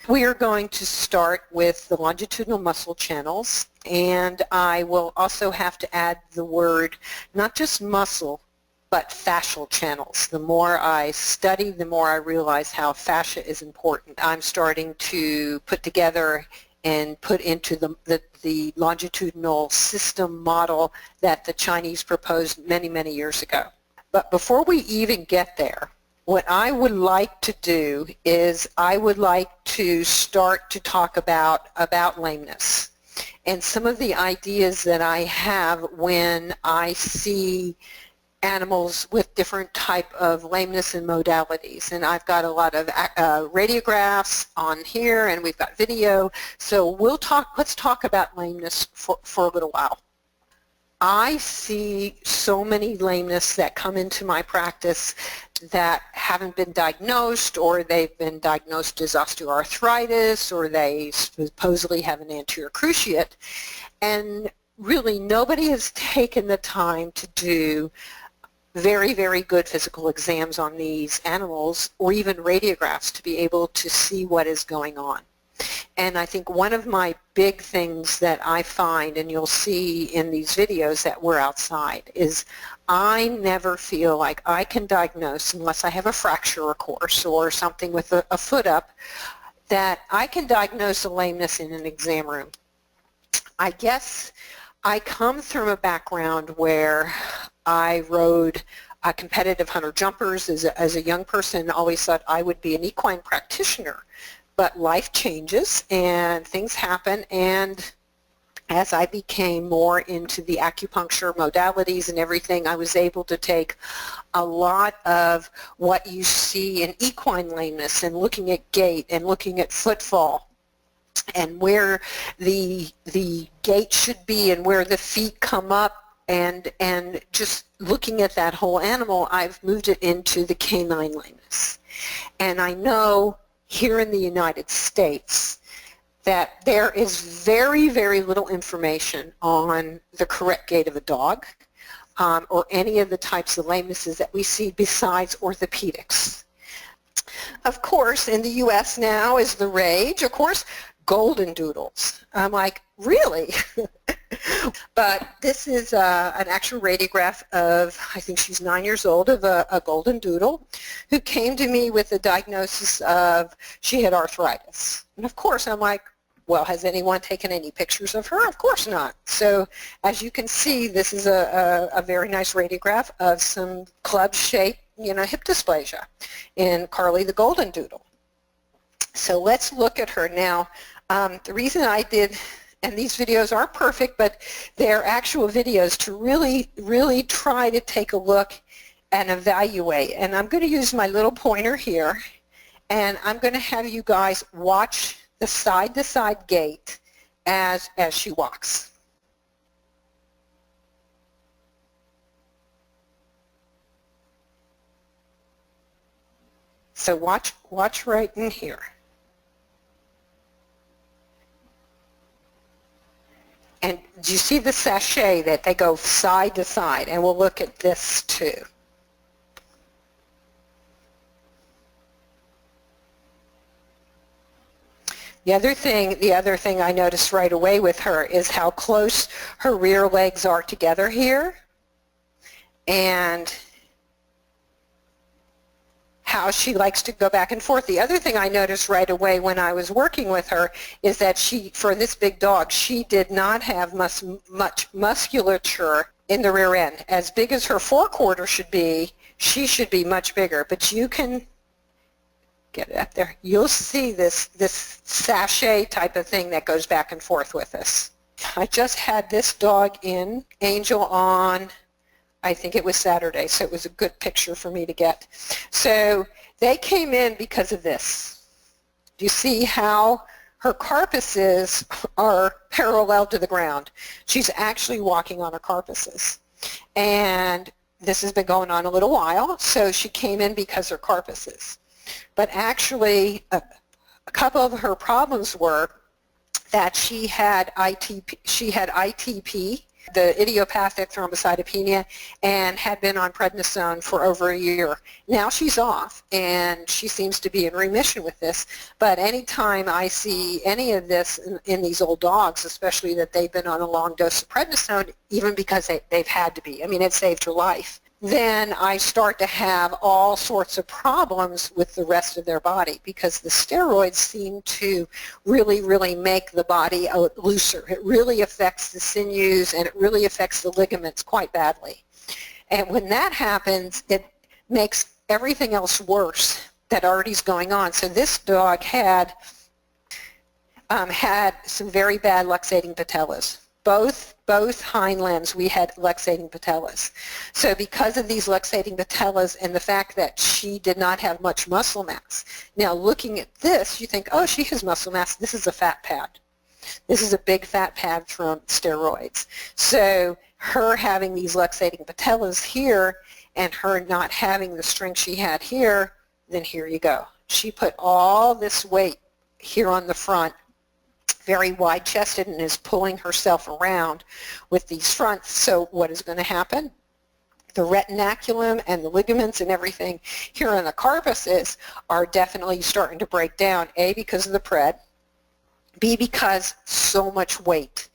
We are going to start with the longitudinal muscle channels, and I will also have to add the word not just muscle, but fascial channels. The more I study, the more I realize how fascia is important. I'm starting to put together and put into the longitudinal system model that the Chinese proposed many, many years ago. But before we even get there, what I would like to do is I would like to start to talk about lameness and some of the ideas that I have when I see animals with different type of lameness and modalities. And I've got a lot of radiographs on here, and we've got video. So let's talk about lameness for a little while. I see so many lameness that come into my practice that haven't been diagnosed, or they've been diagnosed as osteoarthritis, or they supposedly have an anterior cruciate, and really nobody has taken the time to do very, very good physical exams on these animals, or even radiographs, to be able to see what is going on. And I think one of my big things that I find, and you'll see in these videos that we're outside, is I never feel like I can diagnose, unless I have a fracture, of course, or something with a foot up, that I can diagnose a lameness in an exam room. I guess I come from a background where I rode competitive hunter jumpers as a young person. Always thought I would be an equine practitioner. But life changes and things happen, and as I became more into the acupuncture modalities and everything, I was able to take a lot of what you see in equine lameness and looking at gait and looking at footfall and where the gait should be and where the feet come up, and just looking at that whole animal, I've moved it into the canine lameness. And I know here in the United States that there is very, very little information on the correct gait of a dog or any of the types of lamenesses that we see besides orthopedics. Of course, in the U.S. now is the rage, of course, golden doodles. I'm like, really? But this is an actual radiograph of, I think she's 9 years old, of a golden doodle who came to me with a diagnosis of she had arthritis. And of course I'm like, well, has anyone taken any pictures of her? Of course not. So as you can see, this is a very nice radiograph of some club-shaped, hip dysplasia in Carly the golden doodle. So let's look at her now. The reason I did, and these videos aren't perfect, but they're actual videos to really, really try to take a look and evaluate. And I'm going to use my little pointer here, and I'm going to have you guys watch the side-to-side gait as she walks. So watch right in here. And do you see the sachet that they go side to side? And we'll look at this too. The other thing I noticed right away with her is how close her rear legs are together here, and how she likes to go back and forth. The other thing I noticed right away when I was working with her is that for this big dog, she did not have much musculature in the rear end. As big as her forequarter should be, she should be much bigger. But you can get it up there. You'll see this sachet type of thing that goes back and forth with us. I just had this dog in, Angel, on, I think it was Saturday, so it was a good picture for me to get. So they came in because of this. Do you see how her carpusses are parallel to the ground? She's actually walking on her carpusses. And this has been going on a little while, so she came in because her carpusses. But actually, a couple of her problems were that she had ITP, the idiopathic thrombocytopenia, and had been on prednisone for over a year. Now she's off, and she seems to be in remission with this, but anytime I see any of this in these old dogs, especially that they've been on a long dose of prednisone, even because they've had to be, I mean, it saved her life, then I start to have all sorts of problems with the rest of their body, because the steroids seem to really make the body looser. It really affects the sinews, and it really affects the ligaments quite badly. And when that happens, it makes everything else worse that already is going on. So this dog had some very bad luxating patellas. Both hind limbs, we had luxating patellas. So because of these luxating patellas and the fact that she did not have much muscle mass. Now looking at this, you think, oh, she has muscle mass. This is a fat pad. This is a big fat pad from steroids. So her having these luxating patellas here and her not having the strength she had here, then here you go. She put all this weight here on the front, very wide-chested, and is pulling herself around with these fronts. So what is going to happen? The retinaculum and the ligaments and everything here on the carpus are definitely starting to break down, A, because of the pred, B, because so much weight.